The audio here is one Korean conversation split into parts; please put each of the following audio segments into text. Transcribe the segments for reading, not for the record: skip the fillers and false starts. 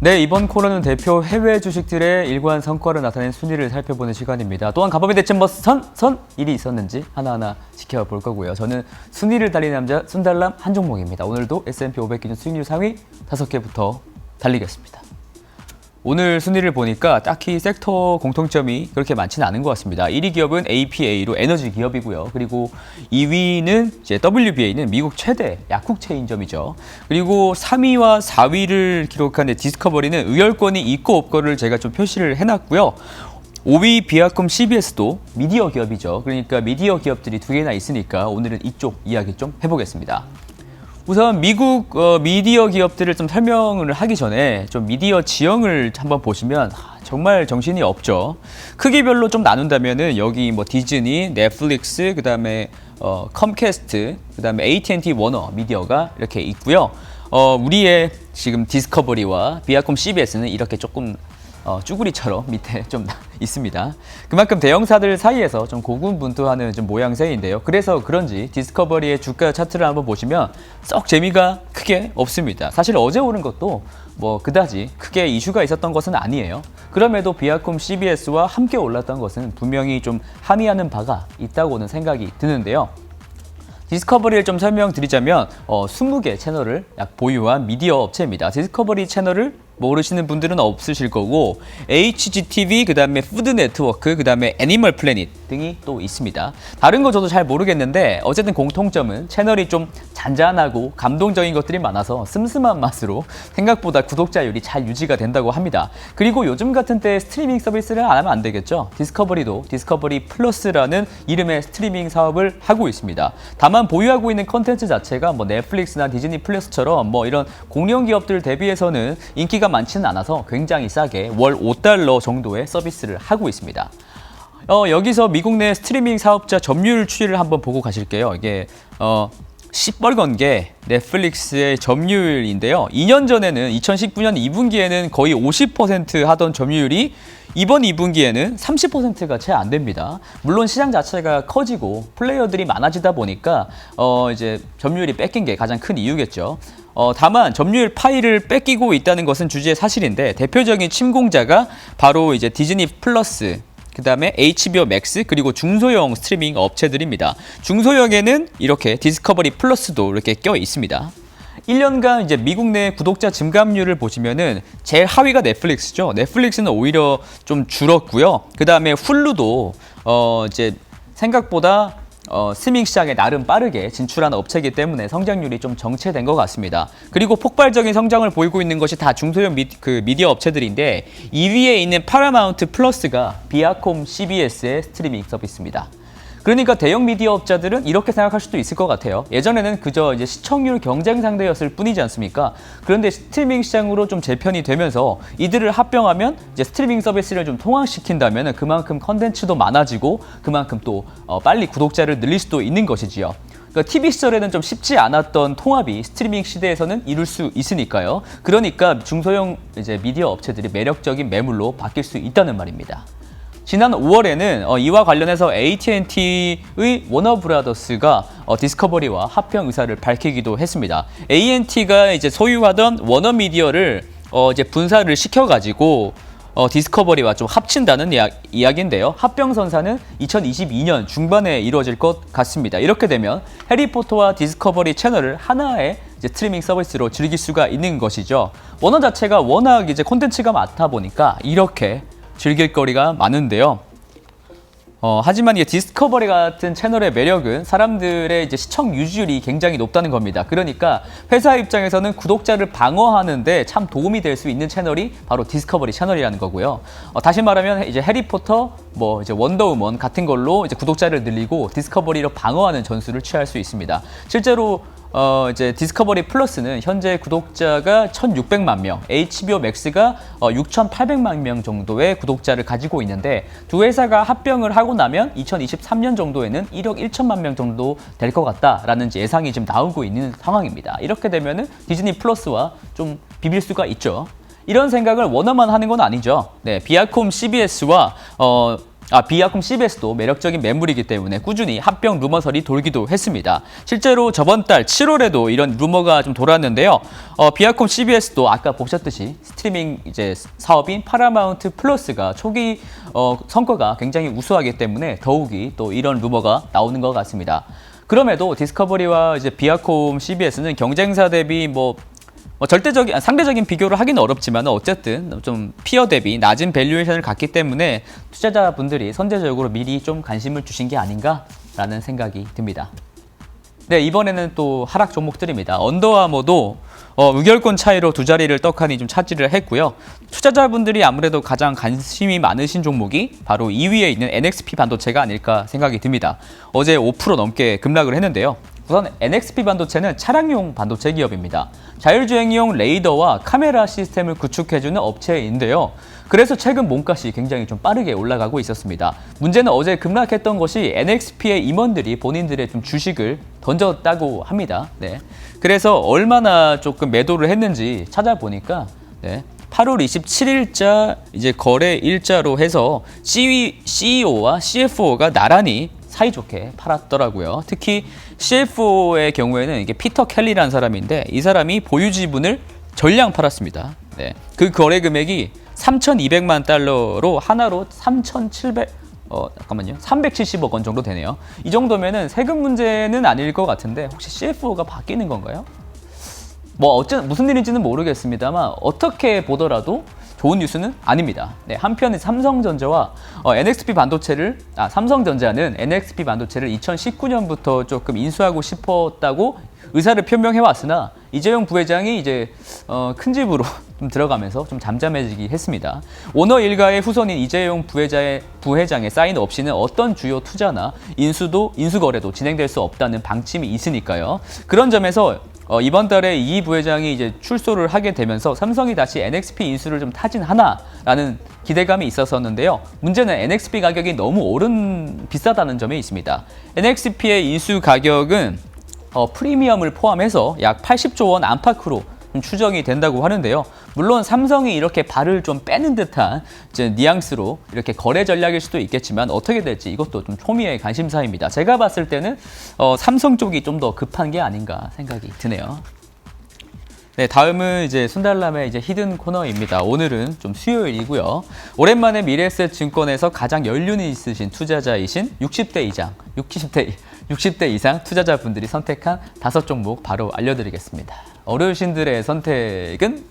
네, 이번 코너는 대표 해외 주식들의 일관 성과를 나타낸 순위를 살펴보는 시간입니다. 또한 간밤이 대체 뭐 일이 있었는지 하나하나 지켜볼 거고요. 저는 순위를 달리는 남자 순달람 한종목입니다. 오늘도 S&P 500 기준 수익률 상위 5개부터 달리겠습니다. 오늘 순위를 보니까 딱히 섹터 공통점이 그렇게 많지는 않은 것 같습니다. 1위 기업은 APA로 에너지 기업이고요. 그리고 2위는 이제 WBA는 미국 최대 약국 체인점이죠. 그리고 3위와 4위를 기록한 디스커버리는 의열권이 있고 없고를 제가 좀 표시를 해놨고요. 5위 비아콤 CBS도 미디어 기업이죠. 그러니까 미디어 기업들이 두 개나 있으니까 오늘은 이쪽 이야기 좀 해보겠습니다. 우선 미국 미디어 기업들을 좀 설명을 하기 전에 좀 미디어 지형을 한번 보시면 정말 정신이 없죠. 크기별로 좀 나눈다면은 여기 뭐 디즈니, 넷플릭스, 그다음에 컴캐스트, 그다음에 AT&T 워너 미디어가 이렇게 있고요. 우리의 지금 디스커버리와 비아콤 CBS는 이렇게 조금 쭈구리처럼 밑에 좀 있습니다. 그만큼 대형사들 사이에서 좀 고군분투하는 좀 모양새인데요. 그래서 그런지 디스커버리의 주가 차트를 한번 보시면 썩 재미가 크게 없습니다. 사실 어제 오른 것도 뭐 그다지 크게 이슈가 있었던 것은 아니에요. 그럼에도 비아콤 CBS와 함께 올랐던 것은 분명히 좀 함의하는 바가 있다고는 생각이 드는데요. 디스커버리를 좀 설명드리자면 20개 채널을 약 보유한 미디어 업체입니다. 디스커버리 채널을 모르시는 분들은 없으실 거고 HGTV, 그다음에 푸드네트워크, 그다음에 애니멀 플래닛 등이 또 있습니다. 다른 거 저도 잘 모르겠는데 어쨌든 공통점은 채널이 좀 잔잔하고 감동적인 것들이 많아서 슴슴한 맛으로 생각보다 구독자율이 잘 유지가 된다고 합니다. 그리고 요즘 같은 때 스트리밍 서비스를 안 하면 안 되겠죠. 디스커버리도 디스커버리 플러스라는 이름의 스트리밍 사업을 하고 있습니다. 다만 보유하고 있는 컨텐츠 자체가 뭐 넷플릭스나 디즈니 플러스처럼 뭐 이런 공룡 기업들 대비해서는 인기가 많지는 않아서 굉장히 싸게 월 $5 정도의 서비스를 하고 있습니다. 여기서 미국 내 스트리밍 사업자 점유율 추이를 한번 보고 가실게요. 이게 시뻘건 게 넷플릭스의 점유율인데요. 2년 전에는 2019년 2분기에는 거의 50% 하던 점유율이 이번 2분기에는 30%가 채 안 됩니다. 물론 시장 자체가 커지고 플레이어들이 많아지다 보니까 이제 점유율이 뺏긴 게 가장 큰 이유겠죠. 다만 점유율 파이를 뺏기고 있다는 것은 주지의 사실인데 대표적인 침공자가 바로 이제 디즈니 플러스, 그다음에 HBO 맥스, 그리고 중소형 스트리밍 업체들입니다. 중소형에는 이렇게 디스커버리 플러스도 이렇게 껴 있습니다. 1년간 이제 미국 내 구독자 증감률을 보시면은 제일 하위가 넷플릭스죠. 넷플릭스는 오히려 좀 줄었고요. 그다음에 훌루도 이제 생각보다 스트리밍 시장에 나름 빠르게 진출한 업체이기 때문에 성장률이 좀 정체된 것 같습니다. 그리고 폭발적인 성장을 보이고 있는 것이 다 중소형 미디어 업체들인데 2위에 있는 파라마운트 플러스가 비아콤 CBS의 스트리밍 서비스입니다. 그러니까 대형 미디어 업자들은 이렇게 생각할 수도 있을 것 같아요. 예전에는 그저 이제 시청률 경쟁 상대였을 뿐이지 않습니까? 그런데 스트리밍 시장으로 좀 재편이 되면서 이들을 합병하면 이제 스트리밍 서비스를 좀 통합시킨다면 그만큼 컨텐츠도 많아지고 그만큼 또 빨리 구독자를 늘릴 수도 있는 것이지요. 그러니까 TV 시절에는 좀 쉽지 않았던 통합이 스트리밍 시대에서는 이룰 수 있으니까요. 그러니까 중소형 이제 미디어 업체들이 매력적인 매물로 바뀔 수 있다는 말입니다. 지난 5월에는 이와 관련해서 AT&T의 워너브라더스가 디스커버리와 합병 의사를 밝히기도 했습니다. AT&T가 이제 소유하던 워너미디어를 이제 분사를 시켜가지고 디스커버리와 좀 합친다는 이야기인데요. 합병 선사는 2022년 중반에 이루어질 것 같습니다. 이렇게 되면 해리포터와 디스커버리 채널을 하나의 이제 스트리밍 서비스로 즐길 수가 있는 것이죠. 워너 자체가 워낙 이제 콘텐츠가 많다 보니까 이렇게 즐길 거리가 많은데요. 하지만 이게 디스커버리 같은 채널의 매력은 사람들의 이제 시청 유지율이 굉장히 높다는 겁니다. 그러니까 회사 입장에서는 구독자를 방어하는데 참 도움이 될 수 있는 채널이 바로 디스커버리 채널이라는 거고요. 다시 말하면 이제 해리포터, 뭐 이제 원더우먼 같은 걸로 이제 구독자를 늘리고 디스커버리로 방어하는 전술을 취할 수 있습니다. 실제로 이제 디스커버리 플러스는 현재 구독자가 1,600만 명, HBO 맥스가 6,800만 명 정도의 구독자를 가지고 있는데 두 회사가 합병을 하고 나면 2023년 정도에는 1억 1천만 명 정도 될 것 같다라는 예상이 지금 나오고 있는 상황입니다. 이렇게 되면은 디즈니 플러스와 좀 비빌 수가 있죠. 이런 생각을 워너만 하는 건 아니죠. 네, 비아콤 CBS와 비아콤 CBS도 매력적인 매물이기 때문에 꾸준히 합병 루머설이 돌기도 했습니다. 실제로 저번 달 7월에도 이런 루머가 좀 돌았는데요. 비아콤 CBS도 아까 보셨듯이 스트리밍 이제 사업인 파라마운트 플러스가 초기 성과가 굉장히 우수하기 때문에 더욱이 또 이런 루머가 나오는 것 같습니다. 그럼에도 디스커버리와 이제 비아콤 CBS는 경쟁사 대비 상대적인 비교를 하기는 어렵지만 어쨌든 좀 피어 대비 낮은 밸류에이션을 갖기 때문에 투자자분들이 선제적으로 미리 좀 관심을 주신 게 아닌가라는 생각이 듭니다. 네, 이번에는 또 하락 종목들입니다. 언더아머도 의결권 차이로 두 자리를 떡하니 좀 차지를 했고요. 투자자분들이 아무래도 가장 관심이 많으신 종목이 바로 2위에 있는 NXP 반도체가 아닐까 생각이 듭니다. 어제 5% 넘게 급락을 했는데요. 우선 NXP 반도체는 차량용 반도체 기업입니다. 자율주행용 레이더와 카메라 시스템을 구축해주는 업체인데요. 그래서 최근 몸값이 굉장히 좀 빠르게 올라가고 있었습니다. 문제는 어제 급락했던 것이 NXP의 임원들이 본인들의 좀 주식을 던졌다고 합니다. 네. 그래서 얼마나 조금 매도를 했는지 찾아보니까 8월 27일자 이제 거래 일자로 해서 CEO와 CFO가 나란히 사이좋게 팔았더라고요. 특히 CFO의 경우에는 이게 피터 켈리라는 사람인데 이 사람이 보유 지분을 전량 팔았습니다. 네. 그 거래 금액이 3,200만 달러로 하나로 370억 원 정도 되네요. 이 정도면은 세금 문제는 아닐 것 같은데 혹시 CFO가 바뀌는 건가요? 무슨 일인지는 모르겠습니다만 어떻게 보더라도 좋은 뉴스는 아닙니다. 네, 한편에 삼성전자는 NXP 반도체를 2019년부터 조금 인수하고 싶었다고 의사를 표명해 왔으나 이재용 부회장이 이제 큰 집으로 좀 들어가면서 좀 잠잠해지기 했습니다. 오너 일가의 후손인 이재용 부회장의 사인 없이는 어떤 주요 투자나 인수 거래도 진행될 수 없다는 방침이 있으니까요. 그런 점에서 이번 달에 이 부회장이 이제 출소를 하게 되면서 삼성이 다시 NXP 인수를 좀 타진하나라는 기대감이 있었었는데요. 문제는 NXP 가격이 너무 비싸다는 점에 있습니다. NXP의 인수 가격은 프리미엄을 포함해서 약 80조 원 안팎으로 추정이 된다고 하는데요. 물론 삼성이 이렇게 발을 좀 빼는 듯한 이제 뉘앙스로 이렇게 거래 전략일 수도 있겠지만 어떻게 될지 이것도 좀 초미의 관심사입니다. 제가 봤을 때는 삼성 쪽이 좀 더 급한 게 아닌가 생각이 드네요. 네, 다음은 이제 순달람의 이제 히든 코너입니다. 오늘은 좀 수요일이고요. 오랜만에 미래에셋 증권에서 가장 연륜이 있으신 투자자이신 60대 이상 투자자분들이 선택한 5종목 바로 알려드리겠습니다. 어르신들의 선택은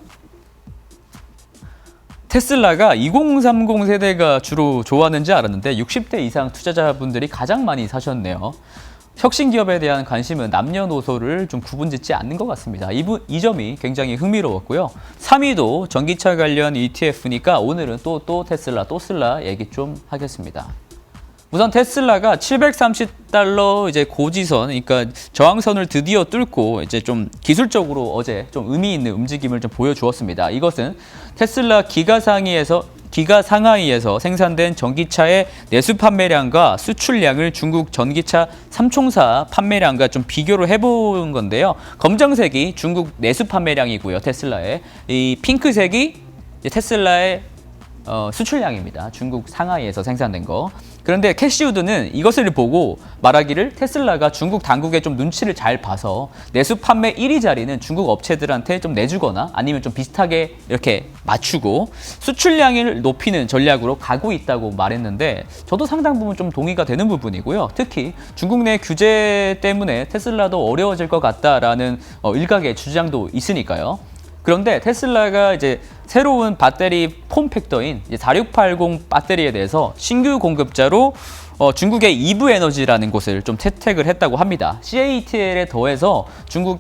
테슬라가 2030 세대가 주로 좋아하는지 알았는데 60대 이상 투자자분들이 가장 많이 사셨네요. 혁신 기업에 대한 관심은 남녀노소를 좀 구분짓지 않는 것 같습니다. 이 점이 굉장히 흥미로웠고요. 3위도 전기차 관련 ETF니까 오늘은 또 테슬라 얘기 좀 하겠습니다. 우선 테슬라가 730달러 이제 고지선, 그러니까 저항선을 드디어 뚫고 이제 좀 기술적으로 어제 좀 의미 있는 움직임을 좀 보여주었습니다. 이것은 테슬라 기가 상하이에서 생산된 전기차의 내수 판매량과 수출량을 중국 전기차 3총사 판매량과 좀 비교를 해본 건데요. 검정색이 중국 내수 판매량이고요. 테슬라의 이 핑크색이 테슬라의 수출량입니다. 중국 상하이에서 생산된 거. 그런데 캐시우드는 이것을 보고 말하기를 테슬라가 중국 당국의 좀 눈치를 잘 봐서 내수 판매 1위 자리는 중국 업체들한테 좀 내주거나 아니면 좀 비슷하게 이렇게 맞추고 수출량을 높이는 전략으로 가고 있다고 말했는데 저도 상당 부분 좀 동의가 되는 부분이고요. 특히 중국 내 규제 때문에 테슬라도 어려워질 것 같다라는 일각의 주장도 있으니까요. 그런데 테슬라가 이제 새로운 배터리 폼팩터인 4680 배터리에 대해서 신규 공급자로 중국의 이브에너지라는 곳을 좀 채택을 했다고 합니다. CATL에 더해서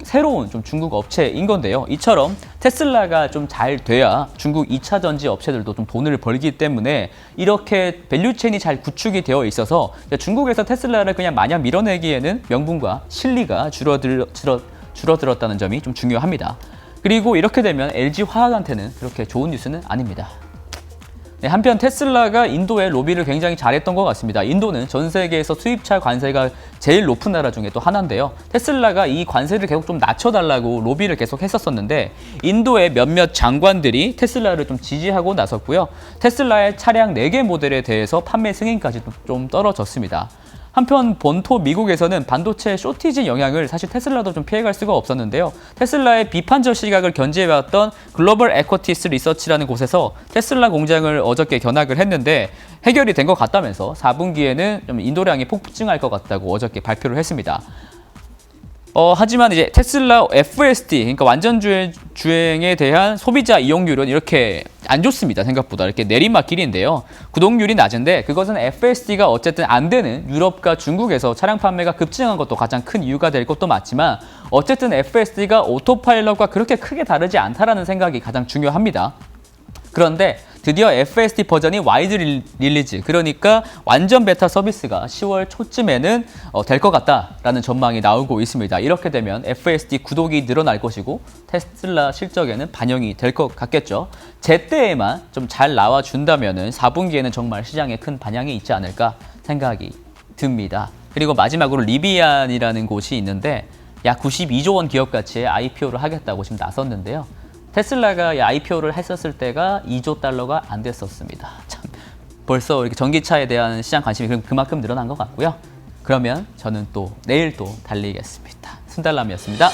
새로운 중국 업체인 건데요. 이처럼 테슬라가 좀 잘 돼야 중국 2차 전지 업체들도 좀 돈을 벌기 때문에 이렇게 밸류체인이 잘 구축이 되어 있어서 중국에서 테슬라를 그냥 마냥 밀어내기에는 명분과 실리가 줄어들었다는 점이 좀 중요합니다. 그리고 이렇게 되면 LG화학한테는 그렇게 좋은 뉴스는 아닙니다. 네, 한편 테슬라가 인도의 로비를 굉장히 잘했던 것 같습니다. 인도는 전 세계에서 수입차 관세가 제일 높은 나라 중에 또 하나인데요. 테슬라가 이 관세를 계속 좀 낮춰달라고 로비를 계속 했었었는데 인도의 몇몇 장관들이 테슬라를 좀 지지하고 나섰고요. 테슬라의 차량 4개 모델에 대해서 판매 승인까지 좀 떨어졌습니다. 한편 본토 미국에서는 반도체 쇼티지 영향을 사실 테슬라도 좀 피해갈 수가 없었는데요. 테슬라의 비판적 시각을 견지해왔던 글로벌 에쿼티스 리서치라는 곳에서 테슬라 공장을 어저께 견학을 했는데 해결이 된 것 같다면서 4분기에는 좀 인도량이 폭증할 것 같다고 어저께 발표를 했습니다. 하지만 이제 테슬라 FSD, 그러니까 완전 주행에 대한 소비자 이용률은 이렇게 안 좋습니다. 생각보다 이렇게 내리막길인데요. 구독률이 낮은데 그것은 FSD가 어쨌든 안 되는 유럽과 중국에서 차량 판매가 급증한 것도 가장 큰 이유가 될 것도 맞지만 어쨌든 FSD가 오토파일럿과 그렇게 크게 다르지 않다라는 생각이 가장 중요합니다. 그런데 드디어 FSD 버전이 와이드 릴리즈, 그러니까 완전 베타 서비스가 10월 초쯤에는 될 것 같다라는 전망이 나오고 있습니다. 이렇게 되면 FSD 구독이 늘어날 것이고 테슬라 실적에는 반영이 될 것 같겠죠. 제때에만 좀 잘 나와준다면 4분기에는 정말 시장에 큰 반향이 있지 않을까 생각이 듭니다. 그리고 마지막으로 리비안이라는 곳이 있는데 약 92조 원 기업 가치의 IPO를 하겠다고 지금 나섰는데요. 테슬라가 IPO를 했었을 때가 2조 달러가 안 됐었습니다. 참, 벌써 이렇게 전기차에 대한 시장 관심이 그만큼 늘어난 것 같고요. 그러면 저는 또 내일 또 달리겠습니다. 순달람이었습니다.